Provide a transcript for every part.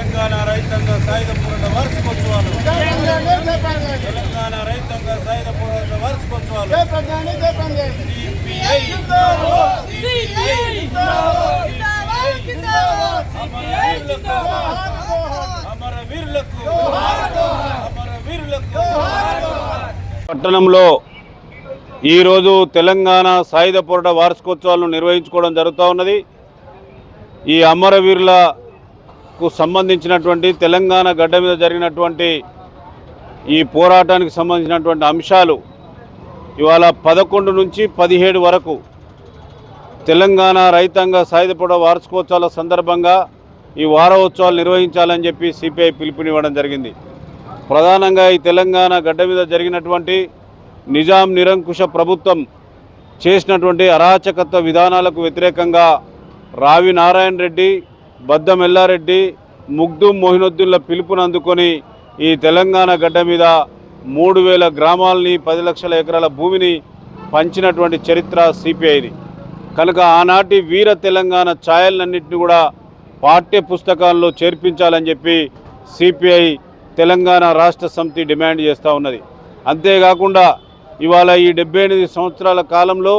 తెలంగాణ రైతాంగ సాయుధ పోరాట వార్షికోత్సవాలు తెలంగాణ రైతాంగ సాయుధ పోరాట వార్షికోత్సవాలు పట్టణంలో ఈరోజు తెలంగాణ సాయుధ పోరాట వార్షికోత్సవాలను నిర్వహించుకోవడం జరుగుతూ ఉన్నది. ఈ అమరవీరులకు సంబంధించినటువంటి తెలంగాణ గడ్డ మీద జరిగినటువంటి ఈ పోరాటానికి సంబంధించినటువంటి అంశాలు ఇవాళ 11 నుంచి 17 వరకు తెలంగాణ రైతాంగ సాయుధ పోరాట వార్షికోత్సవాల సందర్భంగా ఈ వారోత్సవాలు నిర్వహించాలని చెప్పి సిపిఐ పిలుపునివ్వడం జరిగింది. ప్రధానంగా ఈ తెలంగాణ గడ్డ మీద జరిగినటువంటి నిజాం నిరంకుశ ప్రభుత్వం చేసినటువంటి అరాచకత్వ విధానాలకు వ్యతిరేకంగా రావి నారాయణ రెడ్డి, బద్దం ఎల్లారెడ్డి, ముగ్దుం మొహినుద్దీన్ల పిలుపుని అందుకొని ఈ తెలంగాణ గడ్డ మీద 3000 గ్రామాలని 10 లక్షల ఎకరాల భూమిని పంచినటువంటి చరిత్ర సిపిఐది. కనుక ఆనాటి వీర తెలంగాణ ఛాయలన్నింటినీ కూడా పాఠ్య పుస్తకాల్లో చేర్పించాలని చెప్పి సిపిఐ తెలంగాణ రాష్ట్ర సమితి డిమాండ్ చేస్తూ ఉన్నది. అంతేకాకుండా ఇవాళ ఈ 78 సంవత్సరాల కాలంలో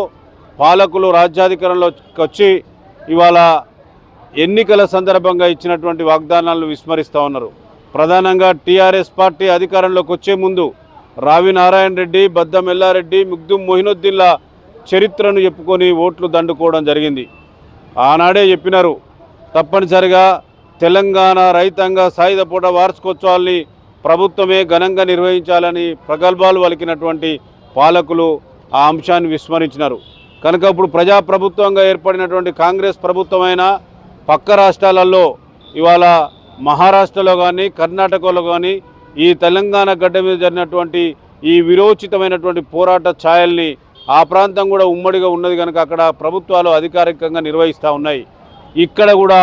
పాలకులు రాజ్యాధికారంలోకి వచ్చి ఇవాళ ఎన్నికల సందర్భంగా ఇచ్చినటువంటి వాగ్దానాలను విస్మరిస్తూ ఉన్నారు. ప్రధానంగా టీఆర్ఎస్ పార్టీ అధికారంలోకి వచ్చే ముందు రావి నారాయణ రెడ్డి, బద్దం ఎల్లారెడ్డి, ముగ్దుం మొహినుద్దీన్ల చరిత్రను చెప్పుకొని ఓట్లు దండుకోవడం జరిగింది. ఆనాడే చెప్పినారు తప్పనిసరిగా తెలంగాణ రైతాంగ సాయుధ పోరాట వార్షికోత్సవాల్ని ప్రభుత్వమే ఘనంగా నిర్వహించాలని ప్రగల్భాలు పలికినటువంటి పాలకులు ఆ అంశాన్ని విస్మరించినారు. కనుక ఇప్పుడు ప్రజాప్రభుత్వంగా ఏర్పడినటువంటి కాంగ్రెస్ ప్రభుత్వమైన పక్క రాష్ట్రాలలో ఇవాళ మహారాష్ట్రలో కానీ కర్ణాటకలో కానీ ఈ తెలంగాణ గడ్డ మీద జరిగినటువంటి ఈ విరోచితమైనటువంటి పోరాట ఛాయల్ని ఆ ప్రాంతం కూడా ఉమ్మడిగా ఉన్నది కనుక అక్కడ ప్రభుత్వాలు అధికారికంగా నిర్వహిస్తూ ఉన్నాయి. ఇక్కడ కూడా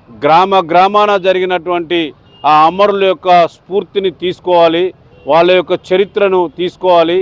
గ్రామాన జరిగినటువంటి ఆ అమరుల యొక్క స్ఫూర్తిని తీసుకోవాలి, వాళ్ళ యొక్క చరిత్రను తీసుకోవాలి.